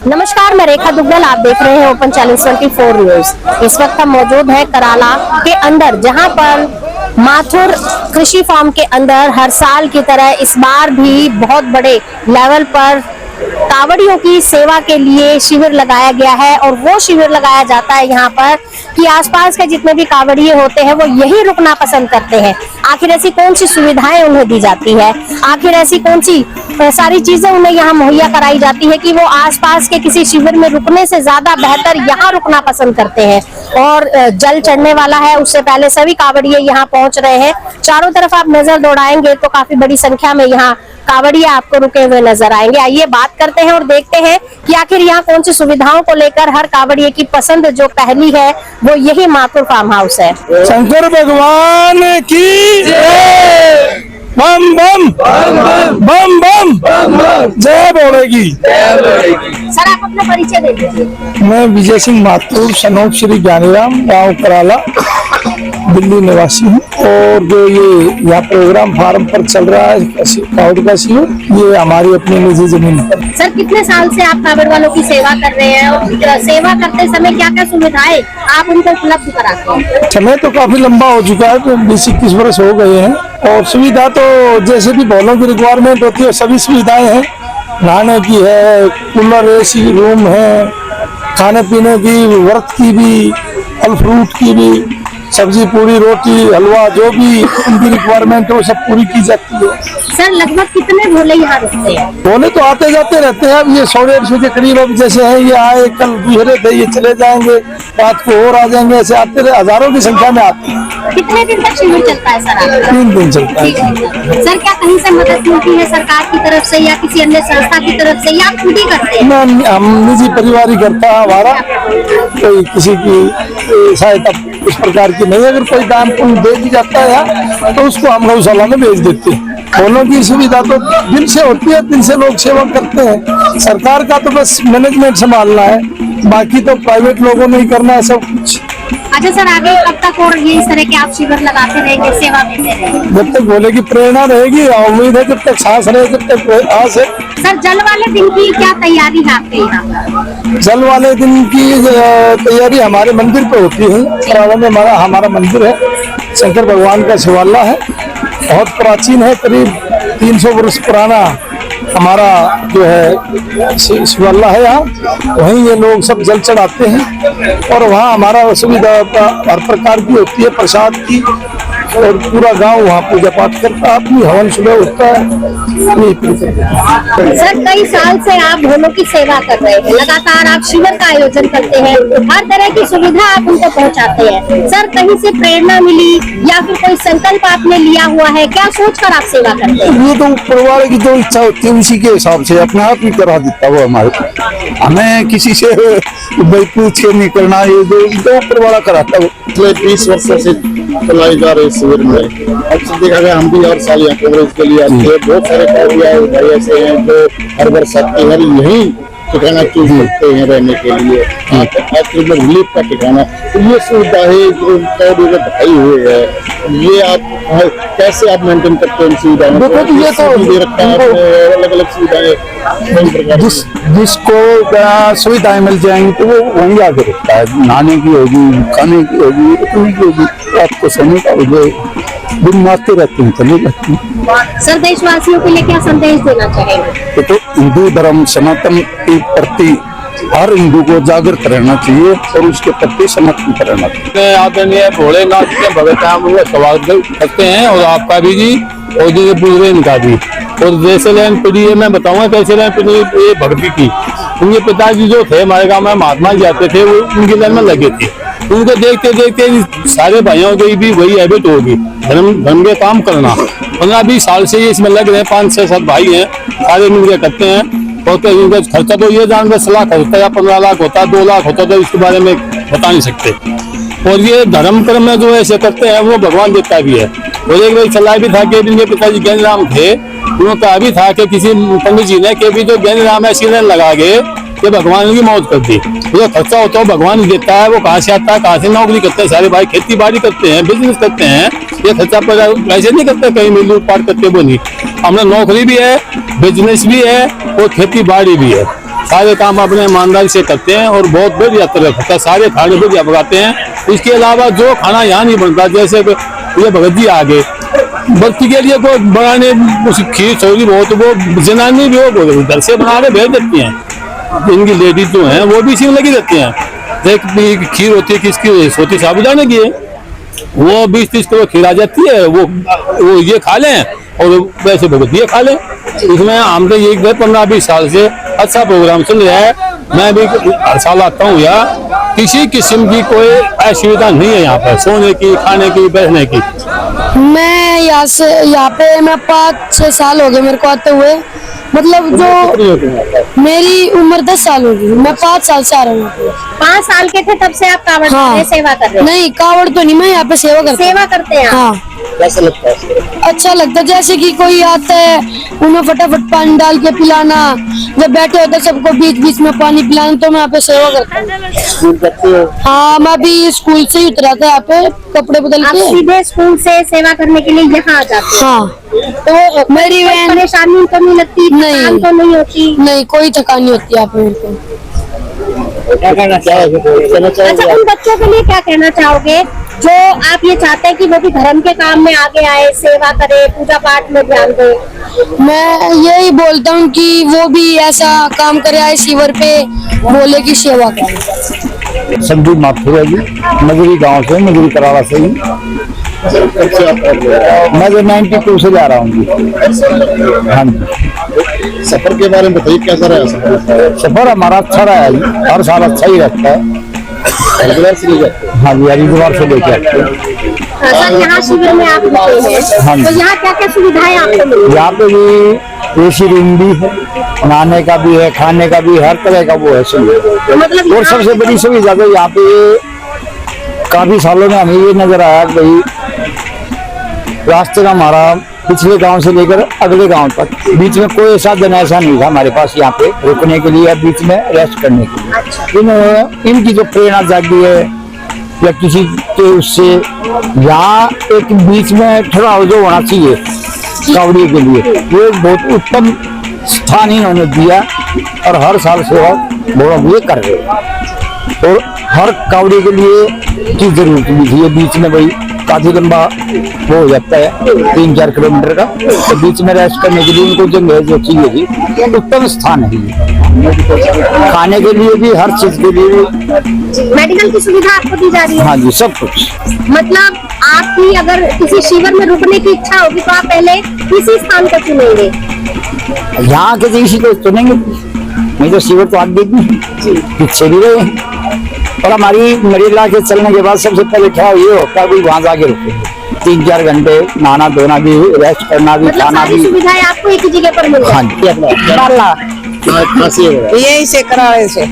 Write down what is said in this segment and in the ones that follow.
नमस्कार, मैं रेखा दुग्गल, आप देख रहे हैं ओपन चैनल 24 न्यूज। इस वक्त हम मौजूद हैं कराला के अंदर, जहां पर माथुर कृषि फार्म के अंदर हर साल की तरह इस बार भी बहुत बड़े लेवल पर कावड़ियों की सेवा के लिए शिविर लगाया गया है। और वो शिविर लगाया जाता है यहाँ पर कि आसपास के जितने भी कावड़िए होते हैं वो यही रुकना पसंद करते हैं। आखिर ऐसी कौन सी सुविधाएं उन्हें दी जाती है, आखिर ऐसी कौन सी सारी चीजें उन्हें यहाँ मुहैया कराई जाती है कि वो आसपास के किसी शिविर में रुकने से ज्यादा बेहतर यहाँ रुकना पसंद करते हैं। और जल चढ़ने वाला है, उससे पहले सभी कावड़िए यहाँ पहुंच रहे हैं। चारों तरफ आप नजर दौड़ाएंगे तो काफी बड़ी संख्या में यहाँ कावड़िया आपको रुके हुए नजर आएंगे। आइए बात करते हैं और देखते हैं कि आखिर यहाँ कौन सी सुविधाओं को लेकर हर कावड़िए की पसंद जो पहली है वो यही माथुर फार्म हाउस है। शंकर भगवान की जय, बम बम बम बम जय बोलेगी। सर, आप अपना परिचय दे दीजिए। मैं विजय सिंह माथुर, सनोक श्री ज्ञानीराम, गांव कराला, दिल्ली निवासी हूँ। और जो ये यहाँ प्रोग्राम फार्म पर चल रहा है कावड़ का शिविर, ये हमारी अपनी निजी जमीन पर। सर, कितने साल से आप कावड़ वालों की सेवा कर रहे हैं और सेवा करते समय क्या क्या सुविधाएं आप उनको उपलब्ध कराते हैं? समय तो काफी लंबा हो चुका है, तो 20-21 वर्ष हो गए हैं। और सुविधा तो जैसे भी भवनों की रिक्वायरमेंट होती है सभी सुविधाएं हैं। नहाने की है, कूलर, एसी रूम है, खाने पीने की, व्रत की भी, फल फ्रूट की भी, सब्जी पूरी रोटी हलवा जो भी उनकी रिक्वायरमेंट है वो सब पूरी की जाती है। सर, लगभग कितने भोले यहाँ रुकते हैं? भोले तो आते जाते रहते हैं। अब ये 100-150 के करीब अब जैसे है, ये आए कल दूसरे थे, ये चले जाएंगे, रात को और आ जाएंगे, ऐसे आते रहे, हजारों की संख्या में आते हैं। कितने दिन तक शिविर चलता है सर आपका? 3 दिन चलता है। सर, क्या कहीं से मदद मिलती है सरकार की तरफ से या किसी अन्य संस्था की तरफ से, या आप खुद ही करते हैं? हम निजी परिवार ही करता है हमारा, कोई किसी की सहायता इस प्रकार की नहीं। अगर कोई दान पुण्य दे दी जाता है तो उसको हम गौशाला में भेज देते हैं। दोनों की सुविधा तो दिन से होती है, दिन से लोग सेवा करते हैं। सरकार का तो बस मैनेजमेंट संभालना है, बाकी तो प्राइवेट लोगों ने ही करना है सब कुछ। अच्छा सर, आगे कब तक और ये इस तरह के आप शिविर लगाते रहेंगे, सेवा देते रहेंगे? जब तक भोले की प्रेरणा रहेगी, उम्मीद है जब तक सांस रहे जब तक आस है। सर, जल वाले दिन की क्या तैयारी है आपके यहाँ? जल वाले दिन की तैयारी हमारे मंदिर पे होती है। कराला में हमारा मंदिर है, शंकर भगवान का शिवालय है, बहुत प्राचीन है, करीब 300 वर्ष पुराना हमारा जो है शिवालय है। यहाँ वहीं ये लोग सब जल चढ़ाते हैं और वहाँ हमारा सुविधा हर प्रकार की होती है, प्रसाद की, और पूरा गांव वहाँ पूजा पाठ करता है, अपनी हवन सुबह उठता है। सर, कई साल से आप भोलों की सेवा कर रहे हैं, लगातार आप शिविर का आयोजन करते हैं, हर तरह की सुविधा आप उनको पहुँचाते हैं। सर, कहीं से प्रेरणा मिली या फिर कोई संकल्प आपने लिया हुआ है, क्या सोचकर आप सेवा करते हैं? ये तो परिवार की जो इच्छा होती है उसी के हिसाब से अपने आप ही करा देता वो हमारे, हमें किसी से पूछ के नहीं करना, ये जो परिवार कराता वो। 20 वर्षों से चलाई जा रही शिविर में अब देखा गया, हम भी हर साल यहाँ कवरेज के लिए आते हैं। बहुत सारे भाई ऐसे हैं जो हर वर्ष आते हैं, यही ठिकाना चूज करते हैं रहने के लिए, रिलीफ का ठिकाना। तो ये सुविधा है जो बताई हुई है, ये आप कैसे आप मेंटेन करते हैं सुविधाएं? देखो तो ये तो दे रखा है, अलग अलग सुविधाएं, जिसको सुविधाएं मिल जाएंगी तो वो वहीं आगे रखता है। नहाने की होगी, खाने की होगी, रुकने की होगी, रात को सोने का होगी, दिन मारते रहते हैं, चले जाते हैं। सर, देशवासियों के लिए क्या संदेश देना चाहेंगे? तो हिंदू धर्म सनातन के प्रति हर हिंदू को जागृत रहना चाहिए और उसके प्रति समर्पित रहना चाहिए। आदरणीय भोलेनाथ के भगत उनका स्वागत करते हैं और आपका भी जी, और जी पूरे इनका भी। और जैसे लाइन पीढ़ी है, मैं बताऊंगा कैसे लाइन पीढ़ी ये भक्ति की। उनके पिताजी जो थे हमारे गाँव में महात्मा जी आते थे, वो उनकी लाइन में लगे थे। उनको देखते देखते सारे भाइयों की भी वही हैबिट होगी, धर्म के काम करना। 15-20 साल से ये इसमें लग रहे हैं, 5-6-7 भाई हैं, सारे मिलकर करते हैं। और इनका खर्चा तो ये जान 10 लाख होता है या 15 लाख होता है, 2 लाख होता है, तो इसके बारे में बता नहीं सकते। और ये धर्म कर्म में जो ऐसे करते हैं वो भगवान देखता भी है। और एक भाई चला भी था कि इनके पिताजी ज्ञानीराम थे, उन्होंने कहा भी था कि किसी पंडित जी ने कि भी जो ज्ञानीराम है सीने लगा के कि भगवान की मौत कर दी। जो खर्चा होता है भगवान ही देता है, वो कहाँ से आता है, कहाँ से नौकरी करते हैं सारे भाई, खेती बाड़ी करते हैं, बिजनेस करते हैं, ये खर्चा पर ऐसे नहीं करते कहीं में लूटपाट करते, वो नहीं। हमने नौकरी भी है, बिजनेस भी है और खेती बाड़ी भी है, सारे काम अपने ईमानदारी से करते हैं और बहुत बढ़िया तरह खर्चा सारे खाने बढ़िया पकाते हैं। इसके अलावा जो खाना यहाँ नहीं बनता, जैसे ये भगत जी आगे बस्ती के लिए कोई बनाने खीर चोरी बहुत, वो जनानी भी वो घर से बना के भेज देती हैं। इनकी लेडीज जो हैं वो भी इसी में लगी रहती हैं। एक खीर होती है किसकी सोती साबुदाने की है, वो 20-30 किलो खीर आ जाती है, वो ये खा लें और वैसे भगत ये खा लें। इसमें हम तो ये 15-20 साल से अच्छा प्रोग्राम चल रहा है। मैं भी हर साल आता हूँ यहाँ, किसी किस्म की कोई असुविधा नहीं है यहाँ पर, सोने की, खाने की, बैठने की। मैं यहाँ पे मैं 5-6 साल हो गए मेरे को आते हुए। मतलब जो मेरी उम्र 10 साल होगी, मैं 5 साल से आ रहा हूँ। 5 साल के थे तब से आप कावड़ हाँ। में सेवा कर रहे हैं? नहीं कावड़ तो नहीं, मैं यहाँ पे सेवा करता हूँ। सेवा करते हैं आप? हाँ। कैसा लगता है? अच्छा लगता है, जैसे कि कोई आता है उन्हें फटाफट पानी डाल के पिलाना, जब बैठे होते सबको बीच बीच में पानी पिलाना, तो मैं यहाँ पे सेवा करता हूँ। स्कूल करते हो? हाँ, मैं भी स्कूल से ही उतरा था यहाँ पे कपड़े बदल आप के। सीधे स्कूल से सेवा करने के लिए यहाँ आ जाते हैं? हाँ, तो मेरी कोई वैन परेशानी तो नहीं लगती? नहीं। थकान तो नहीं होती? नहीं, कोई थकान नहीं होती यहाँ पे मेरे को। क्या कहना अच्छा, उन बच्चों के लिए क्या कहना चाहोगे जो आप ये चाहते हैं कि वो भी धर्म के काम में आगे आए, सेवा करे, पूजा पाठ में ध्यान दे? मैं यही बोलता हूँ कि वो भी ऐसा काम करे, आए शिविर पे बोले की सेवा करे। संदीप माथुर है जी, नगरी गांव से, नगरी कराला से ही। मैं जो 92 से जा रहा हूँ जी। हाँ जी। सफर के बारे में बताइए, कैसा रहा सफर? सफर हमारा अच्छा रहा है जी, हर साल अच्छा ही रहता है। हरिद्वार से ले जाते हैं? हाँ जी, हरिद्वार से लेके आते हैं। सर, यहाँ शिविर में आप रुके हैं, हाँ जी। तो यहाँ क्या क्या सुविधाएं आपको मिली? यहाँ पे भी एसी रूम भी है, नहाने का भी है, खाने का भी, हर तरह का वो है सुविधा। मतलब और सबसे बड़ी सुविधा तो यहाँ पे काफी सालों में हमें ये नजर आया कि भाई रास्ते का हमारा पिछले गांव से लेकर अगले गांव तक बीच में कोई साधन ऐसा नहीं था हमारे पास यहाँ पे रुकने के लिए, बीच में रेस्ट करने के लिए। इनकी जो प्रेरणा जागी है या किसी के उससे, यहाँ एक बीच में ठहराव जो होना चाहिए कावड़ी के लिए, ये बहुत उत्तम स्थान इन्होंने दिया और हर साल सेवा बहुत ये कर रहे हैं। और हर कावड़ी के लिए की जरूरत भी थी, बीच में भाई काफी लंबा वो हो जाता है 3-4 किलोमीटर का, तो बीच में रेस्ट करने के लिए इनको जगह जो चाहिए थी, उत्तम स्थान है ये। खाने के लिए भी, हर चीज के लिए भी। मेडिकल की सुविधा आपको दी जा रही है? हाँ जी, सब कुछ। मतलब आपकी अगर किसी शिविर में रुकने की इच्छा होगी तो आप पहले किसी स्थान को चुनेंगे? यहाँ के किसी को चुनेंगे, नहीं तो शिविर तो आगे पीछे भी रहे। और हमारी मरीला के चलने के बाद सबसे पहले क्या ये होता है, वहां जाके रुके 3-4 घंटे, नहाना धोना भी, रेस्ट करना भी, मतलब खाना सारी भी। सुविधाएं आपको एक ही जगह पर मिल हाँ जाती? जी। खांसी है? यही से कराए से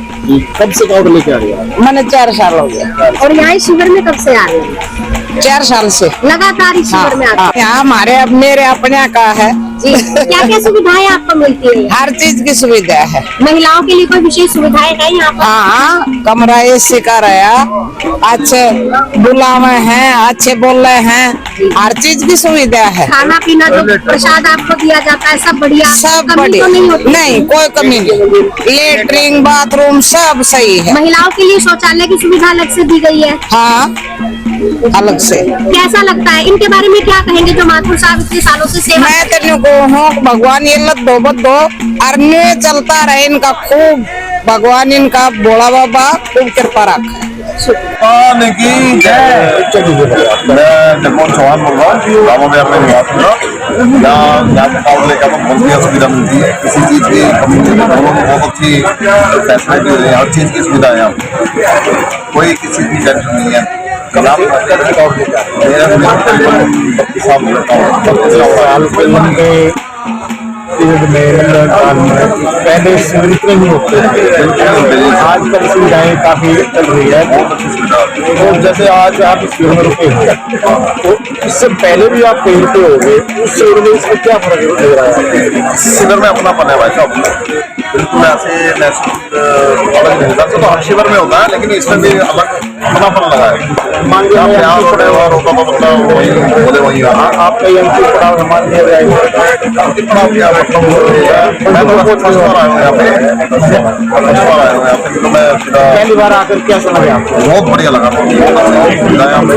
कब से कावड़ लेके आ रही है? मैंने 4 साल हो गया। और यहाँ इस शिविर में कब से आ रहे हैं? 4 साल से लगातार इस शिविर में आते हैं? यहाँ हमारे अब मेरे अपने का है जी, क्या क्या सुविधाएं आपको मिलती है? हर चीज की सुविधा है। महिलाओं के लिए कोई विशेष सुविधाएं है यहाँ पर? हाँ, कमरा एसी का रहा, अच्छे बुलावे हैं, अच्छे बोल रहे हैं, हर चीज की सुविधा है। खाना पीना जो प्रसाद आपको दिया जाता है सब बढ़िया? सब कमी बढ़िया, तो नहीं होती? नहीं कोई कमी नहीं, लेटरिन बाथरूम सब सही है। महिलाओं के लिए शौचालय की सुविधा अलग से दी गई है? हाँ, अलग से। कैसा लगता है, इनके बारे में क्या कहेंगे जो माथुर साहब इतने सालों से सेवा? मैं तेरे को हूँ भगवान ये लत दो बद दो अरण्य चलता रहे इनका खूब, भगवान इनका भोला बाबा खूब कृपा रखे। की जय। मैं जगमोहन चौहान बोल रहा हूँ, गाँव में अपने निवास कर रहा हूँ। यहाँ पे कावड़ लेकर बहुत बढ़िया सुविधा मिलती है, किसी चीज की कमी नहीं है, दोनों में बहुत अच्छी फैसिलिटी है, हर चीज की सुविधा है यहाँ, कोई किसी की टेंशन नहीं है। कल आप पहले शिविर इतने नहीं होते थे, आजकल सुविधाएं काफी चल रही है। तो जैसे आज आप शिविर में रुके हैं, तो इससे पहले भी आप कहीं पे हो गए, उस शिविर में इसमें क्या फर्क लग रहा है? शिविर में अपनापन है भाई साहब, बिल्कुल ऐसे नेचुरल अलग नहीं होता। तो हर शिविर में होता है, लेकिन इसमें भी अलग अपनापन लगा है। मान लीजिए यहाँ पड़े हुआ होता तो मतलब वही बोले वही आपका अंतिम पड़ाव हमारे अंतिम पड़ाव क्या मतलब मैं तो फर्स्ट बार आया हूँ यहाँ पे, फर्स्ट बार आया हूँ यहाँ पे। तो मैं पहली बार आकर कैसा लगा आपको? बहुत बढ़िया लगा, बहुत अच्छा सुविधा यहाँ पे।